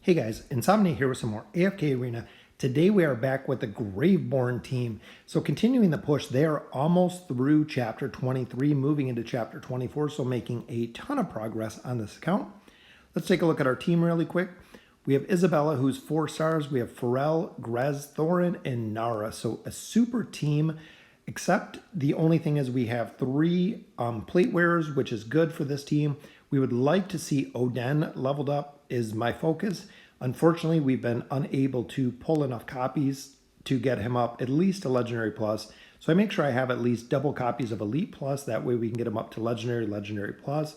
Hey guys, Insomnia here with some more AFK Arena. Today we are back with the Graveborn team. So continuing the push, they are almost through Chapter 23, moving into Chapter 24, so making a ton of progress on this account. Let's take a look at our team really quick. We have Isabella, who's 4 stars. We have Pharrell, Grez, Thorin, and Nara. So a super team, except the only thing is we have 3 plate wearers, which is good for this team. We would like to see Oden leveled up is my focus. Unfortunately, we've been unable to pull enough copies to get him up at least to Legendary Plus. So I make sure I have at least double copies of Elite Plus. That way we can get him up to Legendary, Legendary Plus,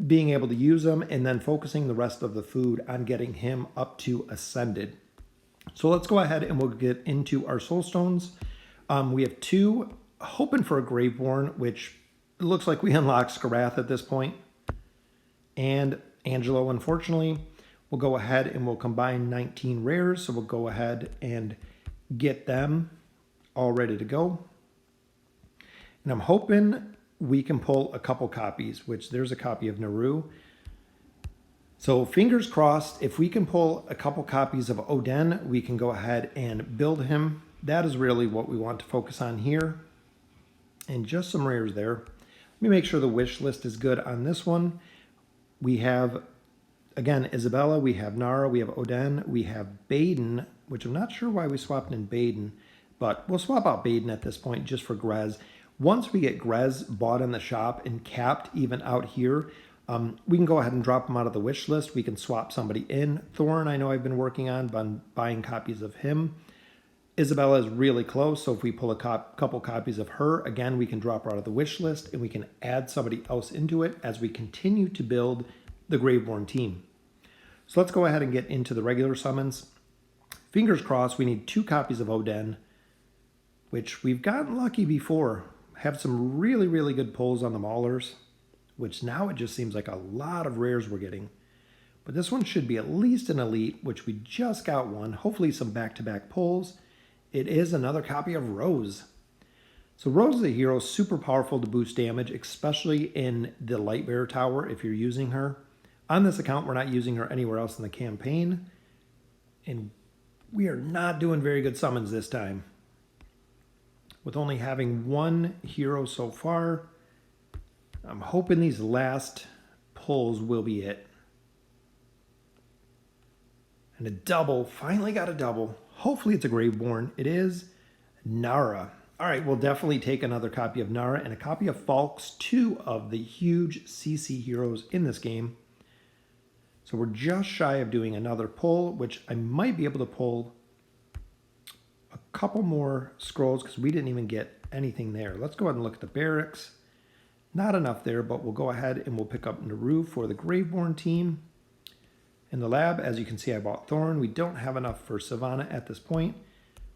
being able to use them, and then focusing the rest of the food on getting him up to Ascended. So let's go ahead and we'll get into our Soul Stones. We have 2, hoping for a Graveborn, which it looks like we unlocked Skarath at this point. And Angelo, unfortunately, we'll go ahead and we'll combine 19 rares. So we'll go ahead and get them all ready to go. And I'm hoping we can pull a couple copies, which there's a copy of Naru. So fingers crossed, if we can pull a couple copies of Oden, we can go ahead and build him. That is really what we want to focus on here. And just some rares there. Let me make sure the wish list is good on this one. We have, again, Isabella, we have Nara, we have Oden, we have Baden, which I'm not sure why we swapped in Baden, but we'll swap out Baden at this point just for Grez. Once we get Grez bought in the shop and capped even out here, we can go ahead and drop him out of the wish list. We can swap somebody in. Thorin, I know I've been working on buying copies of him. Isabella is really close, so if we pull a couple copies of her, again, we can drop her out of the wish list and we can add somebody else into it as we continue to build the Graveborn team. So let's go ahead and get into the regular summons. Fingers crossed, we need 2 copies of Oden, which we've gotten lucky before. Have some really, really good pulls on the Maulers, which now it just seems like a lot of rares we're getting. But this one should be at least an Elite, which we just got one. Hopefully some back-to-back pulls. It is another copy of Rose. So Rose is a hero, super powerful to boost damage, especially in the Lightbearer Tower if you're using her. On this account, we're not using her anywhere else in the campaign. And we are not doing very good summons this time. With only having 1 hero so far, I'm hoping these last pulls will be it. And a double, finally got a double. Hopefully it's a Graveborn. It is Nara. All right, we'll definitely take another copy of Nara and a copy of Falks, 2 of the huge CC heroes in this game. So we're just shy of doing another pull, which I might be able to pull a couple more scrolls because we didn't even get anything there. Let's go ahead and look at the barracks. Not enough there, but we'll go ahead and we'll pick up Naru for the Graveborn team. In the lab, as you can see, I bought Thorn. We don't have enough for Savannah at this point,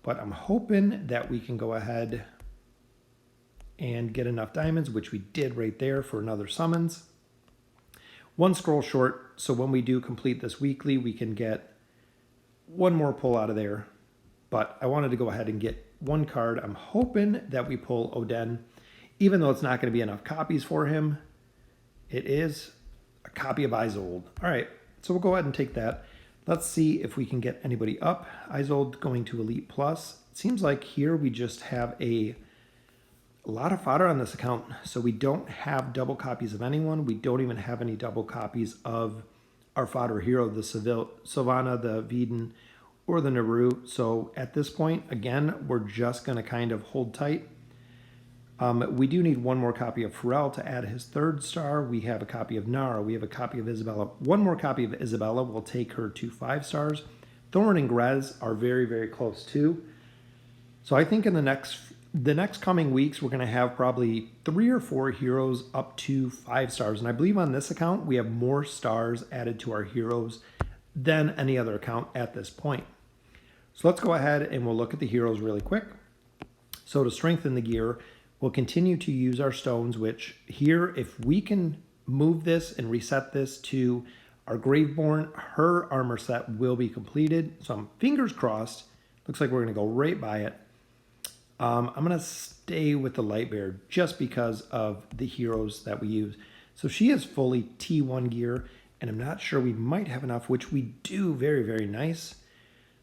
but I'm hoping that we can go ahead and get enough diamonds, which we did right there for another summons. 1 scroll short, so when we do complete this weekly, we can get 1 more pull out of there. But I wanted to go ahead and get 1 card. I'm hoping that we pull Oden, even though it's not going to be enough copies for him. It is a copy of Isolde. All right. So we'll go ahead and take that. Let's see if we can get anybody up. Isolde going to Elite Plus. It seems like here we just have a lot of fodder on this account. So we don't have double copies of anyone. We don't even have any double copies of our fodder hero, the Savannah, the Veden, or the Naru. So at this point, again, we're just going to kind of hold tight. We do need 1 more copy of Pharrell to add his 3rd star. We have a copy of Nara. We have a copy of Isabella. 1 more copy of Isabella will take her to 5 stars. Thorin and Grez are very, very close too. So I think in the next coming weeks, we're going to have probably 3 or 4 heroes up to 5 stars. And I believe on this account, we have more stars added to our heroes than any other account at this point. So let's go ahead and we'll look at the heroes really quick. So to strengthen the gear, we'll continue to use our stones, which here, if we can move this and reset this to our Graveborn, her armor set will be completed. So I'm fingers crossed. Looks like we're going to go right by it. I'm going to stay with the Lightbearer just because of the heroes that we use. So she is fully T1 gear. And I'm not sure, we might have enough, which we do. Very, very nice.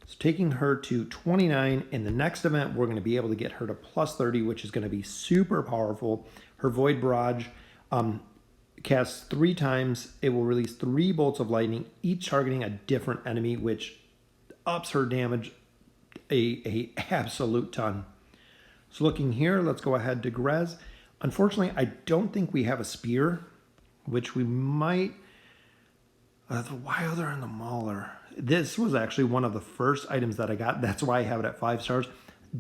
So taking her to 29. In the next event, we're going to be able to get her to plus 30, which is going to be super powerful. Her Void Barrage casts 3 times. It will release 3 bolts of lightning, each targeting a different enemy, which ups her damage a absolute ton. So looking here, let's go ahead to Grez. Unfortunately, I don't think we have a spear, which we might. The Wilder and the Mauler. This was actually one of the first items that I got. That's why I have it at 5 stars.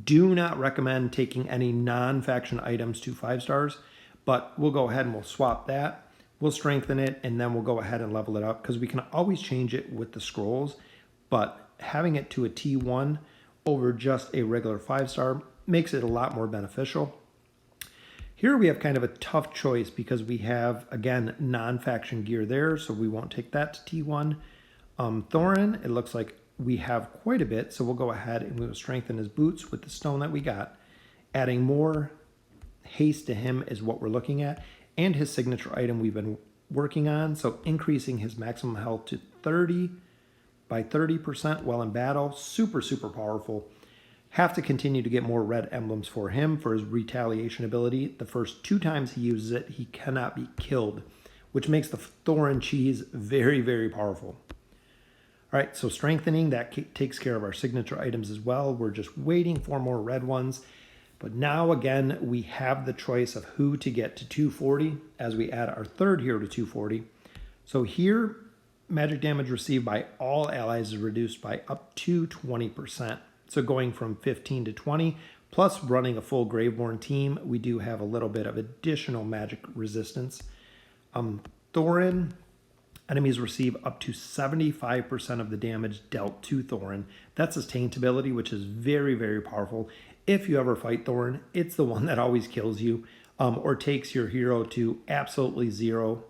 Do not recommend taking any non-faction items to 5 stars, but we'll go ahead and we'll swap that. We'll strengthen it, and then we'll go ahead and level it up because we can always change it with the scrolls, but having it to a T1 over just a regular 5-star makes it a lot more beneficial. Here we have kind of a tough choice because we have, again, non-faction gear there, so we won't take that to T1. Thorin, it looks like we have quite a bit, so we'll go ahead and we will strengthen his boots with the stone that we got. Adding more haste to him is what we're looking at, and his signature item we've been working on, so increasing his maximum health to 30 by 30% while in battle. Super, super powerful. Have to continue to get more red emblems for him for his retaliation ability. The first 2 times he uses it, he cannot be killed, which makes the Thorin cheese very, very powerful. All right, so strengthening, that takes care of our signature items as well. We're just waiting for more red ones. But now, again, we have the choice of who to get to 240 as we add our 3rd hero to 240. So here, magic damage received by all allies is reduced by up to 20%. So going from 15 to 20, plus running a full Graveborn team, we do have a little bit of additional magic resistance. Thorin, enemies receive up to 75% of the damage dealt to Thorin. That's his taint ability, which is very, very powerful. If you ever fight Thorin, it's the one that always kills you or takes your hero to absolutely 0.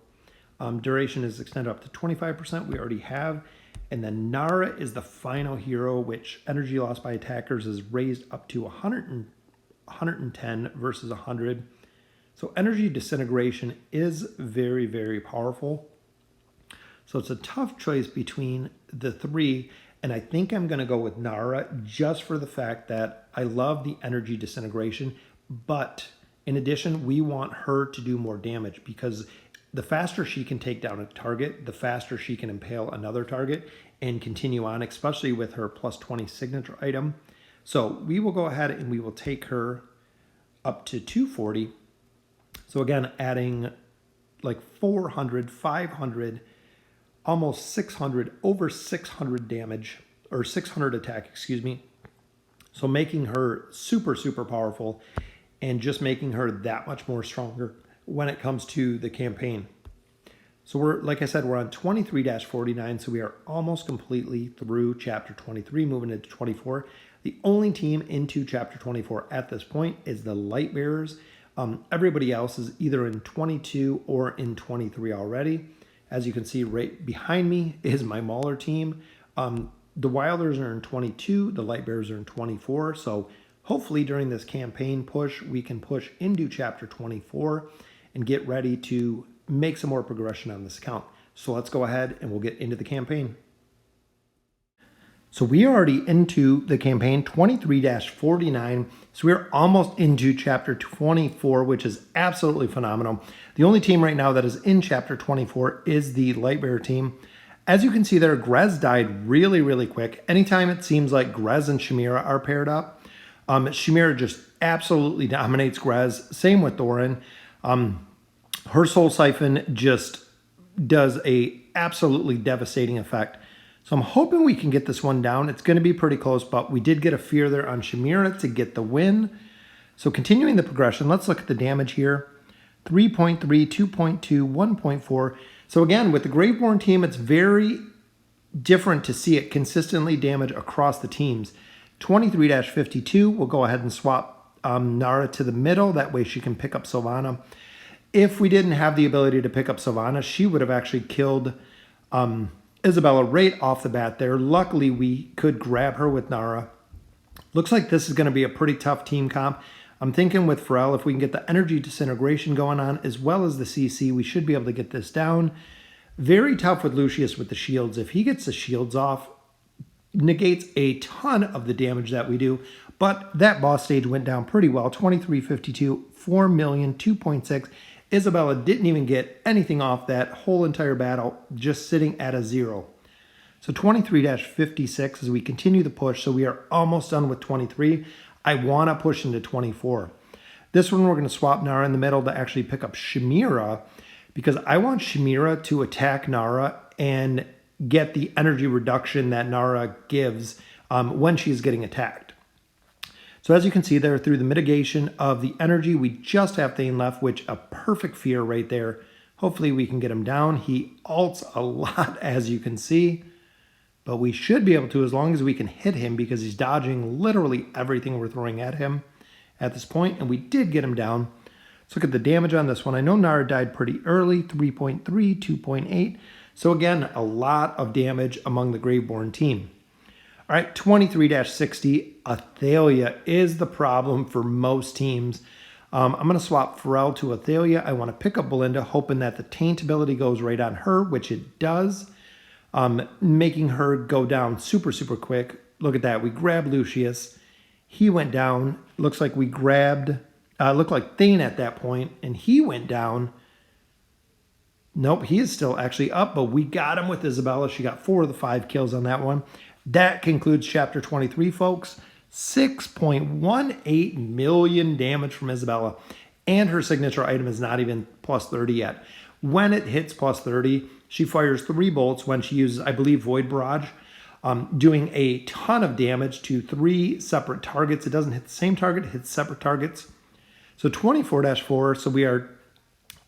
Duration is extended up to 25%, we already have. And then Nara is the final hero, which energy loss by attackers is raised up to 110 versus 100. So energy disintegration is very, very powerful. So it's a tough choice between the 3. And I think I'm going to go with Nara just for the fact that I love the energy disintegration. But in addition, we want her to do more damage because the faster she can take down a target, the faster she can impale another target and continue on, especially with her plus 20 signature item. So we will go ahead and we will take her up to 240. So again, adding like 400, 500, almost 600, over 600 damage, or 600 attack, excuse me. So making her super, super powerful and just making her that much more stronger when it comes to the campaign. So we're, like I said, we're on 23-49, so we are almost completely through chapter 23, moving into 24. The only team into chapter 24 at this point is the Lightbearers. Everybody else is either in 22 or in 23 already. As you can see right behind me is my Mauler team. The Wilders are in 22, the Lightbearers are in 24, so hopefully during this campaign push, we can push into chapter 24 and get ready to make some more progression on this account. So let's go ahead and we'll get into the campaign. So we are already into the campaign 23-49. So we're almost into chapter 24, which is absolutely phenomenal. The only team right now that is in chapter 24 is the Lightbearer team. As you can see there, Grez died really, really quick. Anytime it seems like Grez and Chimera are paired up, Chimera just absolutely dominates Grez. Same with Thorin. Her Soul Siphon just does a absolutely devastating effect. So I'm hoping we can get this one down. It's going to be pretty close, but we did get a fear there on Chimera to get the win. So continuing the progression, let's look at the damage here. 3.3, 2.2, 1.4. So again, with the Graveborn team, it's very different to see it consistently damage across the teams. 23-52, we'll go ahead and swap Nara to the middle. That way she can pick up Sylvana. If we didn't have the ability to pick up Sylvana, she would have actually killed Isabella right off the bat there. Luckily, we could grab her with Nara. Looks like this is going to be a pretty tough team comp. I'm thinking with Pharrell, if we can get the energy disintegration going on as well as the CC, we should be able to get this down. Very tough with Lucius with the shields. If he gets the shields off, negates a ton of the damage that we do. But that boss stage went down pretty well. 2352, 4 million, 2.6. Isabella didn't even get anything off that whole entire battle, just sitting at a 0. So 23-56 as we continue the push. So we are almost done with 23. I want to push into 24. This one we're going to swap Nara in the middle to actually pick up Shamira, because I want Shamira to attack Nara and get the energy reduction that Nara gives when she's getting attacked. So as you can see there, through the mitigation of the energy, we just have Thane left, which a perfect fear right there. Hopefully we can get him down. He ults a lot, as you can see, but we should be able to as long as we can hit him, because he's dodging literally everything we're throwing at him at this point, and we did get him down. Let's look at the damage on this one. I know Nara died pretty early, 3.3, 2.8. So again, a lot of damage among the Graveborn team. All right, 23-60, Athalia is the problem for most teams. I'm going to swap Pharrell to Athalia. I want to pick up Belinda, hoping that the taint ability goes right on her, which it does, making her go down super, super quick. Look at that. We grabbed Lucius. He went down. Looks like we grabbed, looked like Thane at that point, and he went down. Nope, he is still actually up, but we got him with Isabella. She got 4 of the 5 kills on that one. That concludes chapter 23, folks. 6.18 million damage from Isabella, and her signature item is not even plus 30 yet. When it hits plus 30, she fires 3 bolts when she uses, I believe, Void Barrage, doing a ton of damage to 3 separate targets. It doesn't hit the same target, it hits separate targets. So 24-4, so we are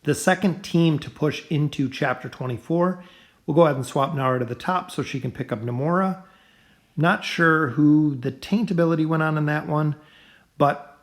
the second team to push into chapter 24. We'll go ahead and swap Nara to the top so she can pick up Namora. Not sure who the taint ability went on in that one, but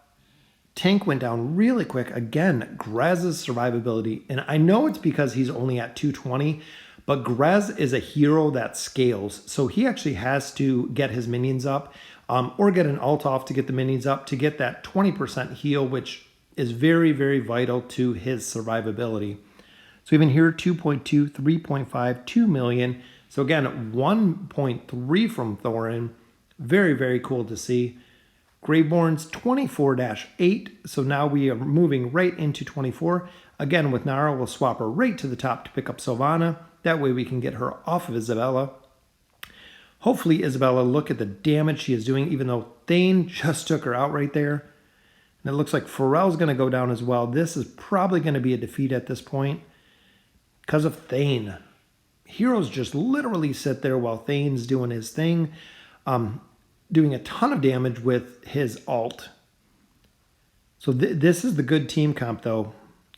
Tank went down really quick. Again, Grez's survivability, and I know it's because he's only at 220, but Grez is a hero that scales, so he actually has to get his minions up or get an ult off to get the minions up to get that 20% heal, which is very, very vital to his survivability. So even here, 2.2, 3.5, 2 million. So again, 1.3 from Thorin. Very, very cool to see. Graveborn's 24-8. So now we are moving right into 24. Again, with Nara, we'll swap her right to the top to pick up Sylvana. That way we can get her off of Isabella. Hopefully Isabella, look at the damage she is doing, even though Thane just took her out right there. And it looks like Pharrell's going to go down as well. This is probably going to be a defeat at this point because of Thane. Heroes just literally sit there while Thane's doing his thing, doing a ton of damage with his ult. So this is the good team comp, though.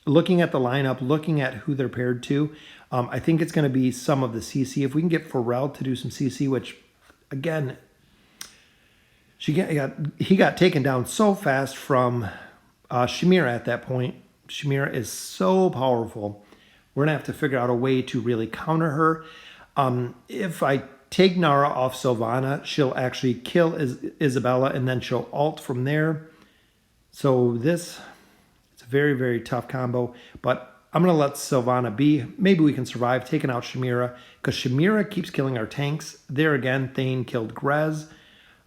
Looking at the lineup, looking at who they're paired to, I think it's going to be some of the CC. If we can get Pharrell to do some CC, which, again, he got taken down so fast from Shamira at that point. Shamira is so powerful. We're going to have to figure out a way to really counter her. If I take Nara off Sylvana, she'll actually kill Isabella, and then she'll ult from there. So it's a very, very tough combo. But I'm going to let Sylvana be. Maybe we can survive taking out Shamira, because Shamira keeps killing our tanks. There again, Thane killed Grez.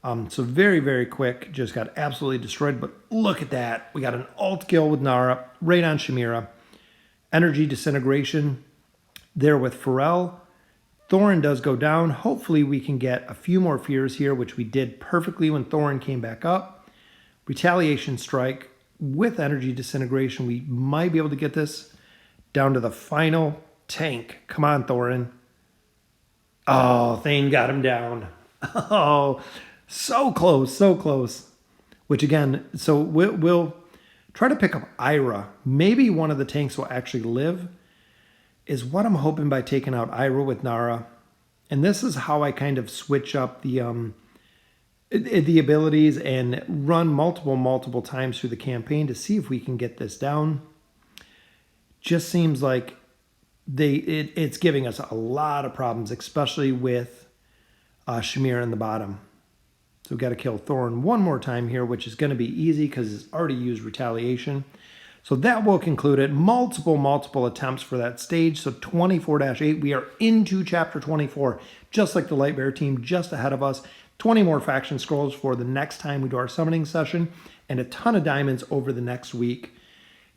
So very, very quick. Just got absolutely destroyed. But look at that. We got an ult kill with Nara right on Shamira. Energy disintegration there with Pharrell. Thorin does go down. Hopefully we can get a few more fears here, which we did perfectly when Thorin came back up. Retaliation strike with energy disintegration. We might be able to get this down to the final tank. Come on, Thorin. Oh, Thane got him down. Oh, so close, so close. Which again, so we'll try to pick up Ira. Maybe one of the tanks will actually live, is what I'm hoping by taking out Ira with Nara. And this is how I kind of switch up the abilities and run multiple times through the campaign to see if we can get this down. Just seems like it's giving us a lot of problems, especially with Shamira in the bottom. So we've got to kill Thorin one more time here, which is going to be easy because it's already used retaliation. So that will conclude it. Multiple attempts for that stage. So 24-8, we are into chapter 24, just like the Lightbearer team just ahead of us. 20 more faction scrolls for the next time we do our summoning session, and a ton of diamonds over the next week.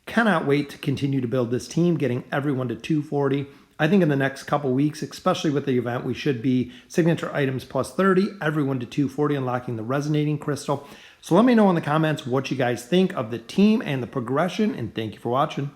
Cannot wait to continue to build this team, getting everyone to 240. I think in the next couple weeks, especially with the event, we should be signature items plus 30, everyone to 240, unlocking the resonating crystal. So let me know in the comments what you guys think of the team and the progression, and thank you for watching.